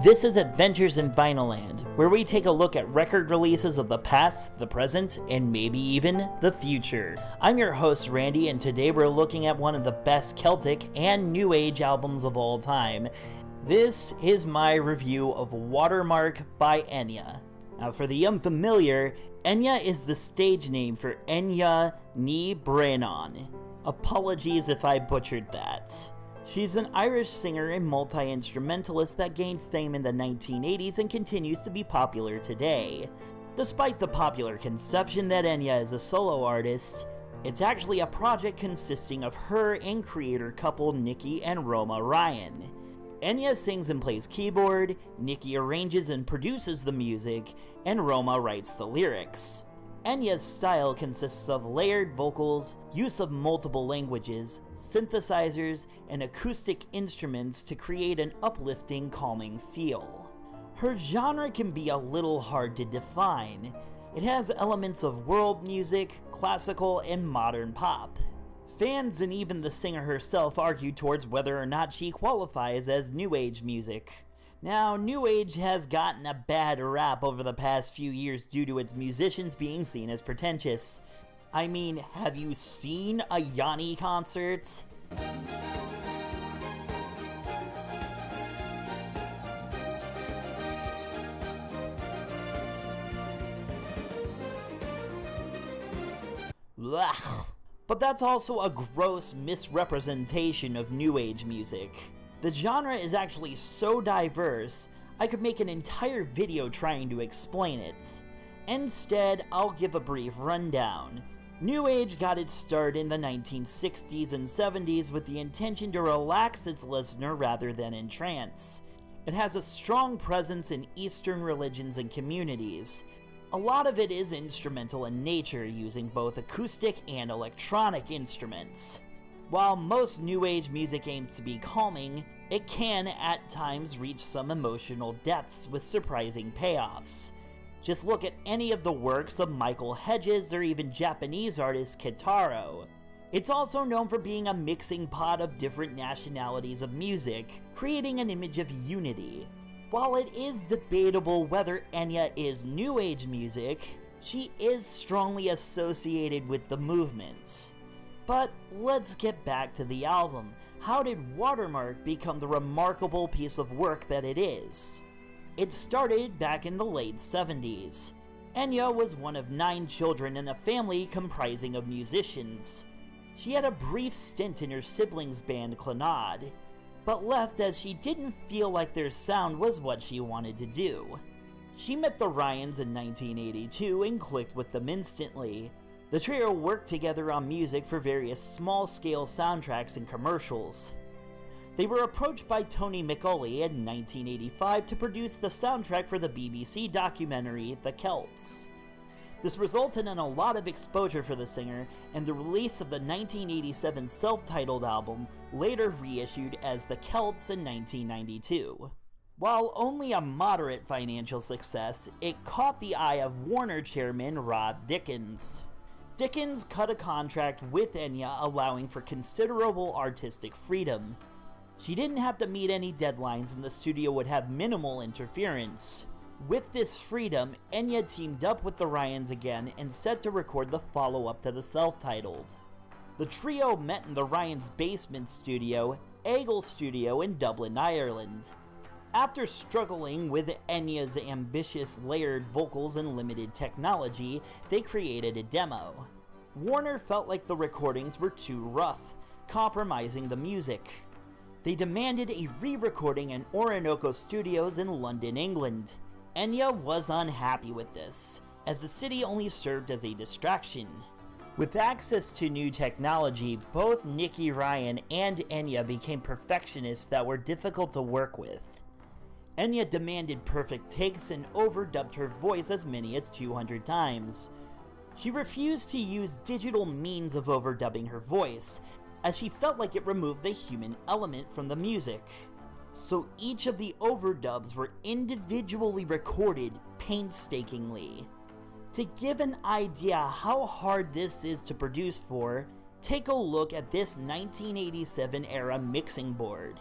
This is Adventures in Vinylland, where we take a look at record releases of the past, the present, and maybe even the future. I'm your host Randy, and today we're looking at one of the best Celtic and New Age albums of all time. This is my review of Watermark by Enya. Now for the unfamiliar, Enya is the stage name for Enya ni Brennan. Apologies if I butchered that. She's an Irish singer and multi-instrumentalist that gained fame in the 1980s and continues to be popular today. Despite the popular conception that Enya is a solo artist, it's actually a project consisting of her and creator couple Nikki and Roma Ryan. Enya sings and plays keyboard, Nikki arranges and produces the music, and Roma writes the lyrics. Enya's style consists of layered vocals, use of multiple languages, synthesizers, and acoustic instruments to create an uplifting, calming feel. Her genre can be a little hard to define. It has elements of world music, classical, and modern pop. Fans and even the singer herself argue towards whether or not she qualifies as New Age music. Now, New Age has gotten a bad rap over the past few years due to its musicians being seen as pretentious. I mean, have you seen a Yanni concert? Blech. But that's also a gross misrepresentation of New Age music. The genre is actually so diverse, I could make an entire video trying to explain it. Instead, I'll give a brief rundown. New Age got its start in the 1960s and 70s with the intention to relax its listener rather than entrance. It has a strong presence in Eastern religions and communities. A lot of it is instrumental in nature, using both acoustic and electronic instruments. While most New Age music aims to be calming, it can at times reach some emotional depths with surprising payoffs. Just look at any of the works of Michael Hedges or even Japanese artist Kitaro. It's also known for being a mixing pot of different nationalities of music, creating an image of unity. While it is debatable whether Enya is New Age music, she is strongly associated with the movement. But let's get back to the album. How did Watermark become the remarkable piece of work that it is? It started back in the late 70s. Enya was one of 9 children in a family comprising of musicians. She had a brief stint in her siblings' band Clannad, but left as she didn't feel like their sound was what she wanted to do. She met the Ryans in 1982 and clicked with them instantly. The trio worked together on music for various small-scale soundtracks and commercials. They were approached by Tony McAuley in 1985 to produce the soundtrack for the BBC documentary The Celts. This resulted in a lot of exposure for the singer and the release of the 1987 self-titled album, later reissued as The Celts in 1992. While only a moderate financial success, it caught the eye of Warner chairman Rod Dickens. Dickens cut a contract with Enya allowing for considerable artistic freedom. She didn't have to meet any deadlines and the studio would have minimal interference. With this freedom, Enya teamed up with the Ryans again and set to record the follow-up to the self-titled. The trio met in the Ryans' basement studio, Eagle Studio in Dublin, Ireland. After struggling with Enya's ambitious layered vocals and limited technology, they created a demo. Warner felt like the recordings were too rough, compromising the music. They demanded a re-recording in Orinoco Studios in London, England. Enya was unhappy with this, as the city only served as a distraction. With access to new technology, both Nikki Ryan and Enya became perfectionists that were difficult to work with. Enya demanded perfect takes and overdubbed her voice as many as 200 times. She refused to use digital means of overdubbing her voice, as she felt like it removed the human element from the music. So each of the overdubs were individually recorded painstakingly. To give an idea how hard this is to produce for, take a look at this 1987 era mixing board.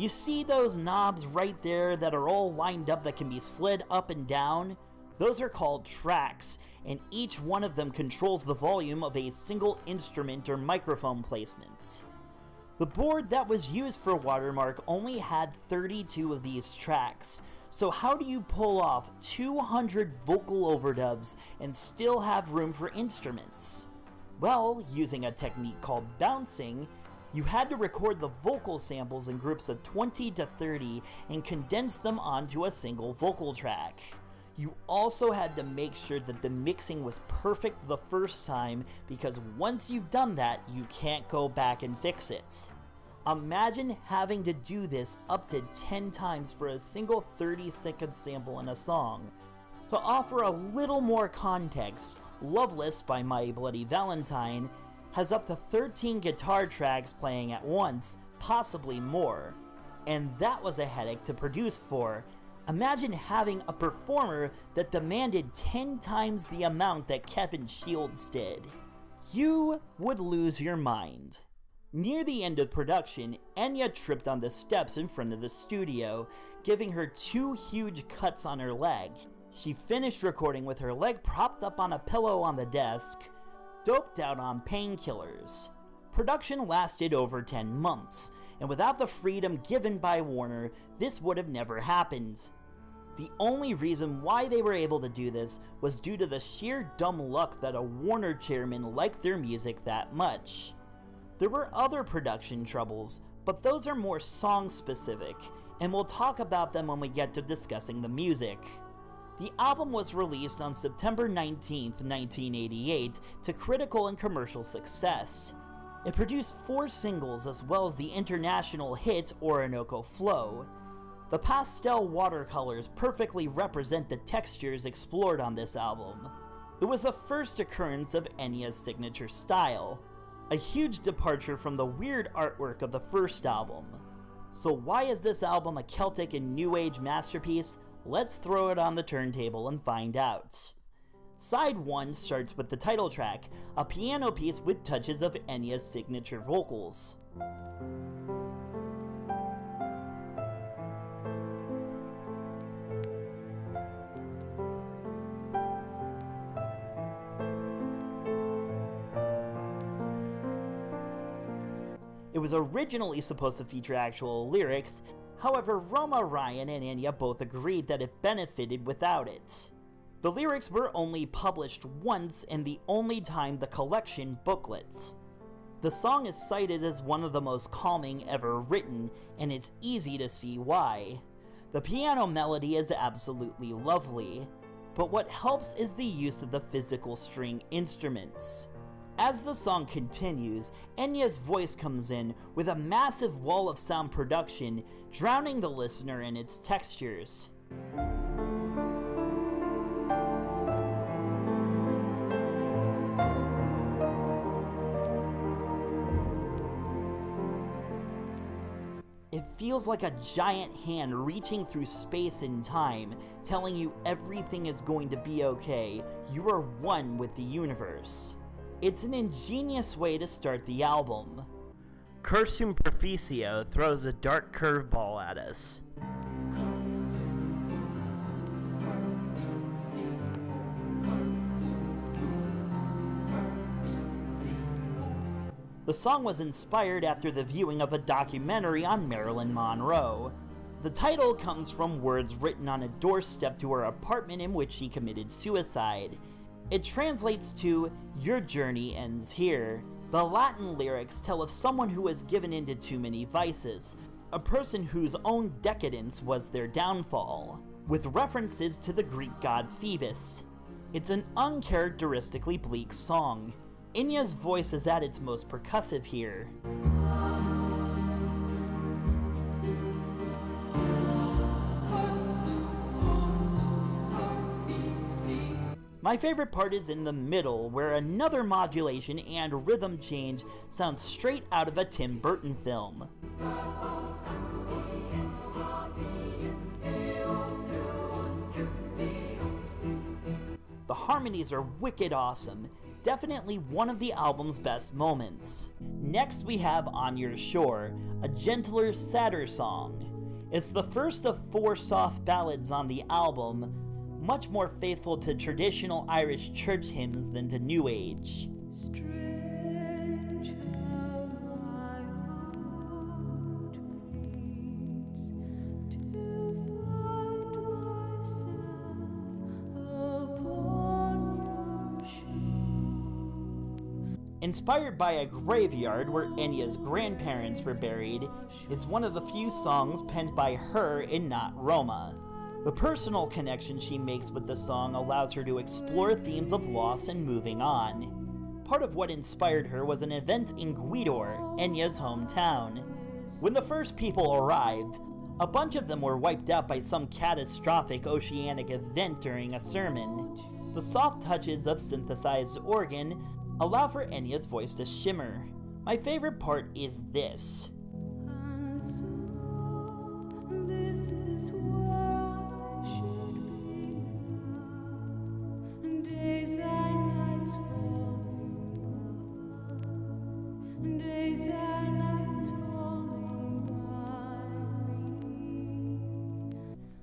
You see those knobs right there that are all lined up that can be slid up and down? Those are called tracks, and each one of them controls the volume of a single instrument or microphone placement. The board that was used for Watermark only had 32 of these tracks, so how do you pull off 200 vocal overdubs and still have room for instruments? Well, using a technique called bouncing, you had to record the vocal samples in groups of 20 to 30 and condense them onto a single vocal track. You also had to make sure that the mixing was perfect the first time, because once you've done that, you can't go back and fix it. Imagine having to do this up to 10 times for a single 30-second sample in a song. To offer a little more context, Loveless by My Bloody Valentine has up to 13 guitar tracks playing at once, possibly more. And that was a headache to produce for. Imagine having a performer that demanded 10 times the amount that Kevin Shields did. You would lose your mind. Near the end of production, Enya tripped on the steps in front of the studio, giving her 2 huge cuts on her leg. She finished recording with her leg propped up on a pillow on the desk, doped out on painkillers. Production lasted over 10 months, and without the freedom given by Warner, this would have never happened. The only reason why they were able to do this was due to the sheer dumb luck that a Warner chairman liked their music that much. There were other production troubles, but those are more song-specific, and we'll talk about them when we get to discussing the music. The album was released on September 19, 1988, to critical and commercial success. It produced 4 singles as well as the international hit Orinoco Flow. The pastel watercolors perfectly represent the textures explored on this album. It was the first occurrence of Enya's signature style, a huge departure from the weird artwork of the first album. So why is this album a Celtic and New Age masterpiece? Let's throw it on the turntable and find out. Side 1 starts with the title track, a piano piece with touches of Enya's signature vocals. It was originally supposed to feature actual lyrics, however Roma, Ryan, and Enya both agreed that it benefited without it. The lyrics were only published once, and the only time the collection booklets. The song is cited as one of the most calming ever written, and it's easy to see why. The piano melody is absolutely lovely, but what helps is the use of the physical string instruments. As the song continues, Enya's voice comes in with a massive wall of sound production, drowning the listener in its textures. It feels like a giant hand reaching through space and time, telling you everything is going to be okay. You are one with the universe. It's an ingenious way to start the album. Cursum Perficio throws a dark curveball at us. The song was inspired after the viewing of a documentary on Marilyn Monroe. The title comes from words written on a doorstep to her apartment in which she committed suicide. It translates to, "Your journey ends here." The Latin lyrics tell of someone who has given into too many vices, a person whose own decadence was their downfall, with references to the Greek god Phoebus. It's an uncharacteristically bleak song. Enya's voice is at its most percussive here. My favorite part is in the middle, where another modulation and rhythm change sounds straight out of a Tim Burton film. The harmonies are wicked awesome. Definitely one of the album's best moments. Next we have On Your Shore, a gentler, sadder song. It's the first of 4 soft ballads on the album, much more faithful to traditional Irish church hymns than to New Age. Inspired by a graveyard where Enya's grandparents were buried, it's one of the few songs penned by her and not Roma. The personal connection she makes with the song allows her to explore themes of loss and moving on. Part of what inspired her was an event in Gweedore, Enya's hometown. When the first people arrived, a bunch of them were wiped out by some catastrophic oceanic event during a sermon. The soft touches of synthesized organ allow for Enya's voice to shimmer. My favorite part is this.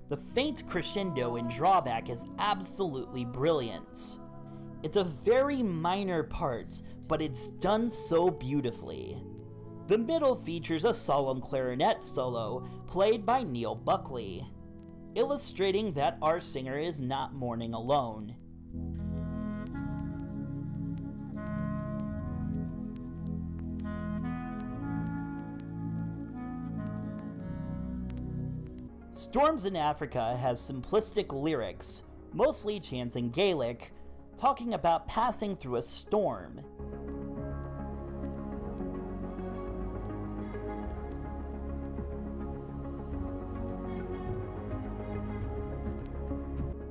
The faint crescendo and drawback is absolutely brilliant. It's a very minor part, but it's done so beautifully. The middle features a solemn clarinet solo played by Neil Buckley, illustrating that our singer is not mourning alone. Storms in Africa has simplistic lyrics, mostly chants in Gaelic, talking about passing through a storm.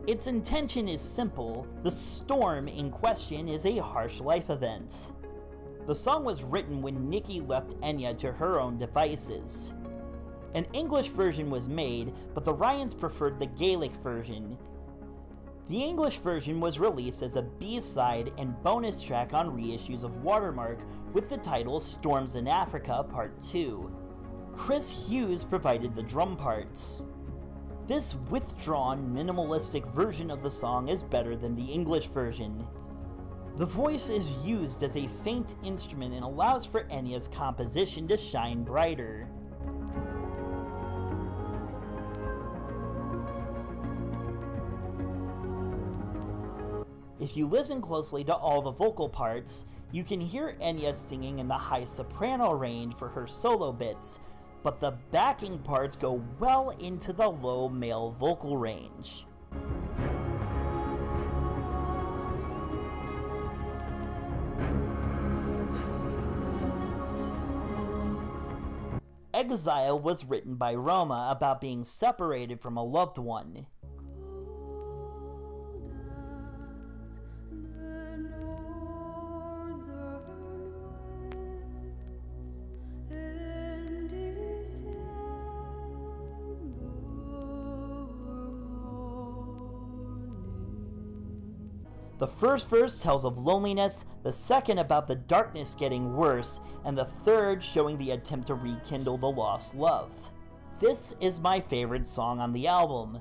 Its intention is simple. The storm in question is a harsh life event. The song was written when Nikki left Enya to her own devices. An English version was made, but the Ryans preferred the Gaelic version. The English version was released as a B-side and bonus track on reissues of Watermark with the title Storms in Africa Part 2. Chris Hughes provided the drum parts. This withdrawn, minimalistic version of the song is better than the English version. The voice is used as a faint instrument and allows for Enya's composition to shine brighter. If you listen closely to all the vocal parts, you can hear Enya singing in the high soprano range for her solo bits, but the backing parts go well into the low male vocal range. Exile was written by Roma about being separated from a loved one. The first verse tells of loneliness, the second about the darkness getting worse, and the third showing the attempt to rekindle the lost love. This is my favorite song on the album.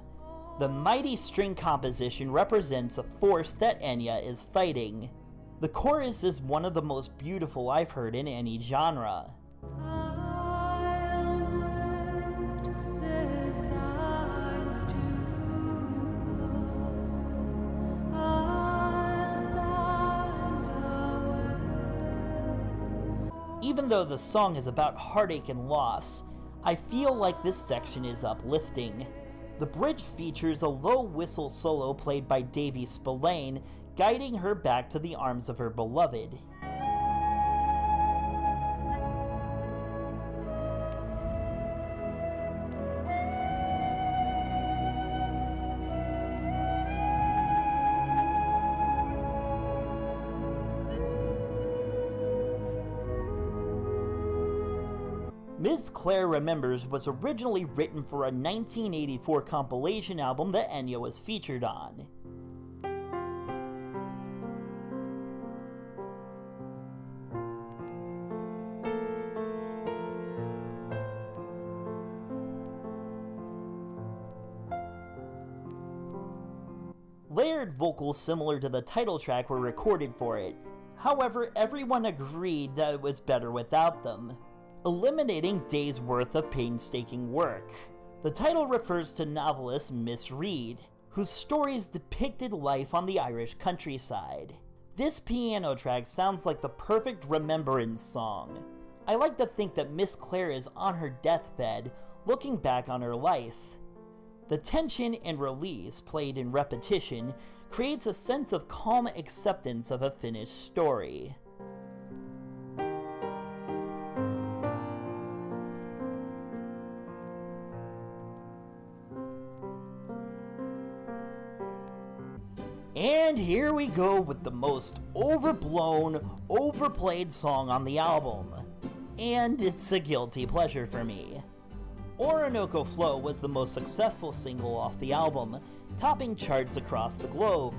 The mighty string composition represents a force that Enya is fighting. The chorus is one of the most beautiful I've heard in any genre. Even though the song is about heartache and loss, I feel like this section is uplifting. The bridge features a low whistle solo played by Davy Spillane, guiding her back to the arms of her beloved. Ms. Claire Remembers was originally written for a 1984 compilation album that Enya was featured on. Layered vocals similar to the title track were recorded for it. However, everyone agreed that it was better without them, eliminating days' worth of painstaking work. The title refers to novelist Miss Reed, whose stories depicted life on the Irish countryside. This piano track sounds like the perfect remembrance song. I like to think that Miss Clare is on her deathbed, looking back on her life. The tension and release, played in repetition, creates a sense of calm acceptance of a finished story. And here we go with the most overblown, overplayed song on the album. And it's a guilty pleasure for me. Orinoco Flow was the most successful single off the album, topping charts across the globe.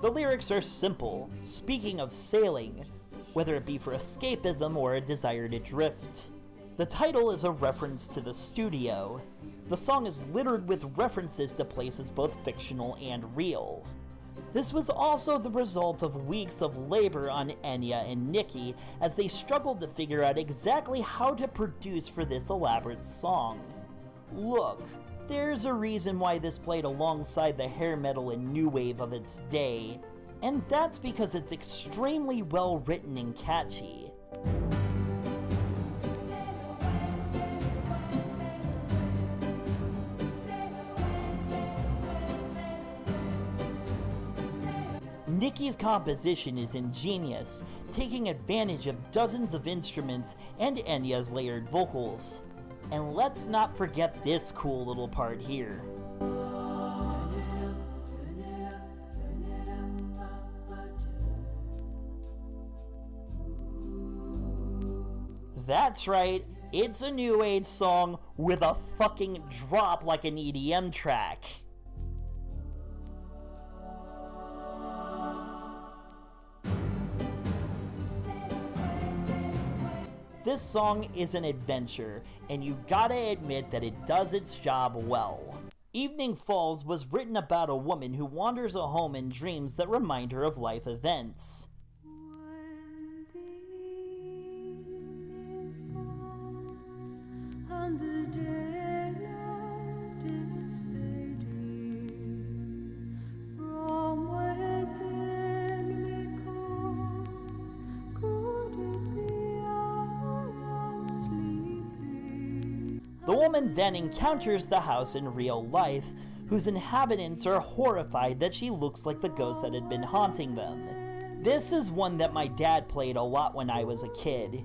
The lyrics are simple, speaking of sailing, whether it be for escapism or a desire to drift. The title is a reference to the studio. The song is littered with references to places both fictional and real. This was also the result of weeks of labor on Enya and Nicky as they struggled to figure out exactly how to produce for this elaborate song. Look, there's a reason why this played alongside the hair metal and new wave of its day, and that's because it's extremely well written and catchy. Nicky's composition is ingenious, taking advantage of dozens of instruments and Enya's layered vocals. And let's not forget this cool little part here. That's right, it's a new age song with a fucking drop like an EDM track. This song is an adventure, and you gotta admit that it does its job well. Evening Falls was written about a woman who wanders a home in dreams that remind her of life events. The woman then encounters the house in real life, whose inhabitants are horrified that she looks like the ghost that had been haunting them. This is one that my dad played a lot when I was a kid.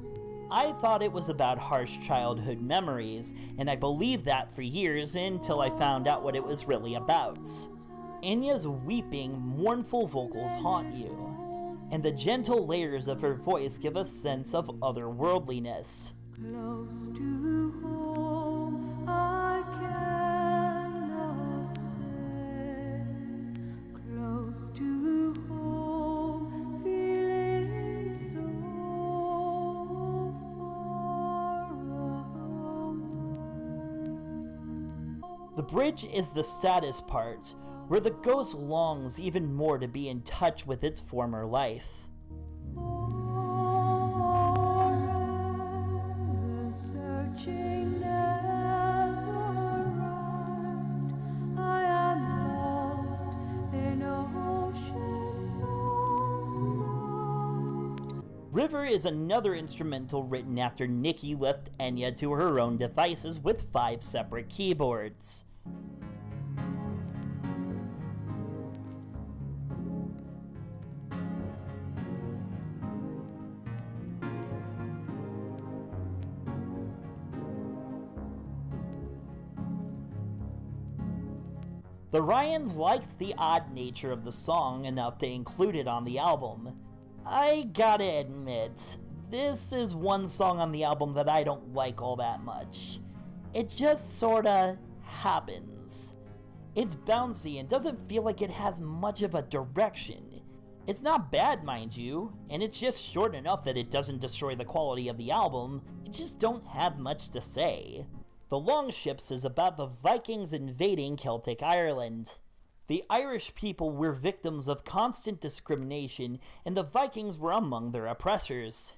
I thought it was about harsh childhood memories, and I believed that for years until I found out what it was really about. Enya's weeping, mournful vocals haunt you, and the gentle layers of her voice give a sense of otherworldliness. Close to home, I cannot say. Close to home, feeling so far away. The bridge is the saddest part, where the ghost longs even more to be in touch with its former life. River is another instrumental written after Nicky left Enya to her own devices with 5 separate keyboards. The Ryans liked the odd nature of the song enough to include it on the album. I gotta admit, this is one song on the album that I don't like all that much. It just sorta happens. It's bouncy and doesn't feel like it has much of a direction. It's not bad, mind you, and it's just short enough that it doesn't destroy the quality of the album. I just don't have much to say. The Longships is about the Vikings invading Celtic Ireland. The Irish people were victims of constant discrimination, and the Vikings were among their oppressors.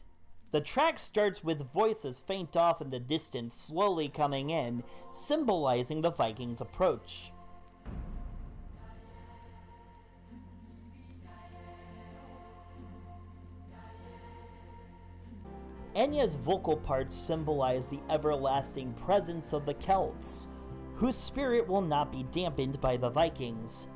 The track starts with voices faint off in the distance slowly coming in, symbolizing the Vikings' approach. Enya's vocal parts symbolize the everlasting presence of the Celts, whose spirit will not be dampened by the Vikings.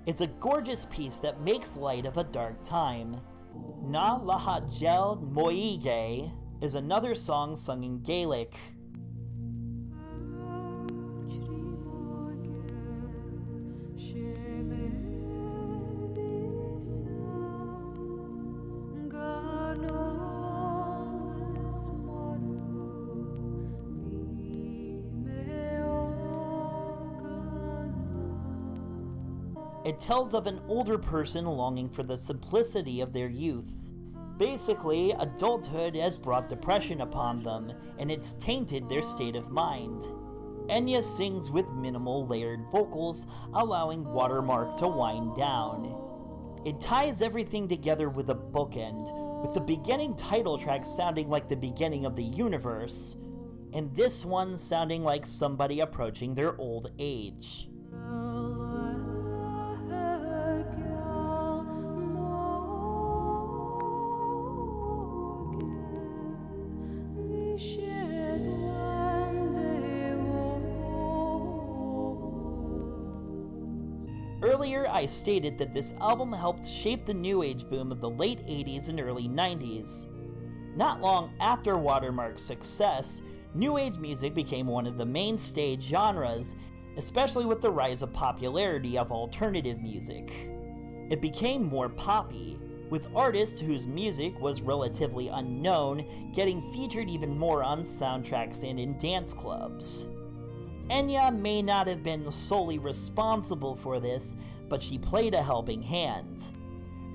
It's a gorgeous piece that makes light of a dark time. Na Lahagel Moige is another song sung in Gaelic. It tells of an older person longing for the simplicity of their youth. Basically, adulthood has brought depression upon them, and it's tainted their state of mind. Enya sings with minimal layered vocals, allowing Watermark to wind down. It ties everything together with a bookend, with the beginning title track sounding like the beginning of the universe, and this one sounding like somebody approaching their old age. Earlier, I stated that this album helped shape the new age boom of the late 80s and early 90s. Not long after Watermark's success, new age music became one of the mainstay genres, especially with the rise of popularity of alternative music. It became more poppy, with artists whose music was relatively unknown getting featured even more on soundtracks and in dance clubs. Enya may not have been solely responsible for this, but she played a helping hand.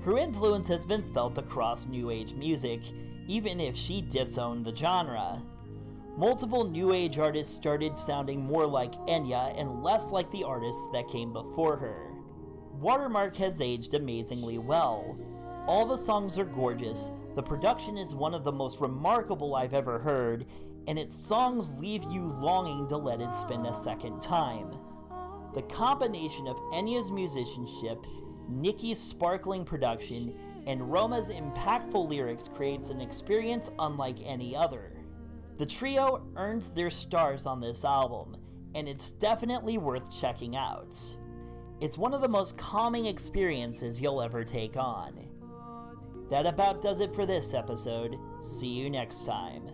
Her influence has been felt across new age music, even if she disowned the genre. Multiple new age artists started sounding more like Enya and less like the artists that came before her. Watermark has aged amazingly well. All the songs are gorgeous, the production is one of the most remarkable I've ever heard, and its songs leave you longing to let it spin a second time. The combination of Enya's musicianship, Nicky's sparkling production, and Roma's impactful lyrics creates an experience unlike any other. The trio earned their stars on this album, and it's definitely worth checking out. It's one of the most calming experiences you'll ever take on. That about does it for this episode. See you next time.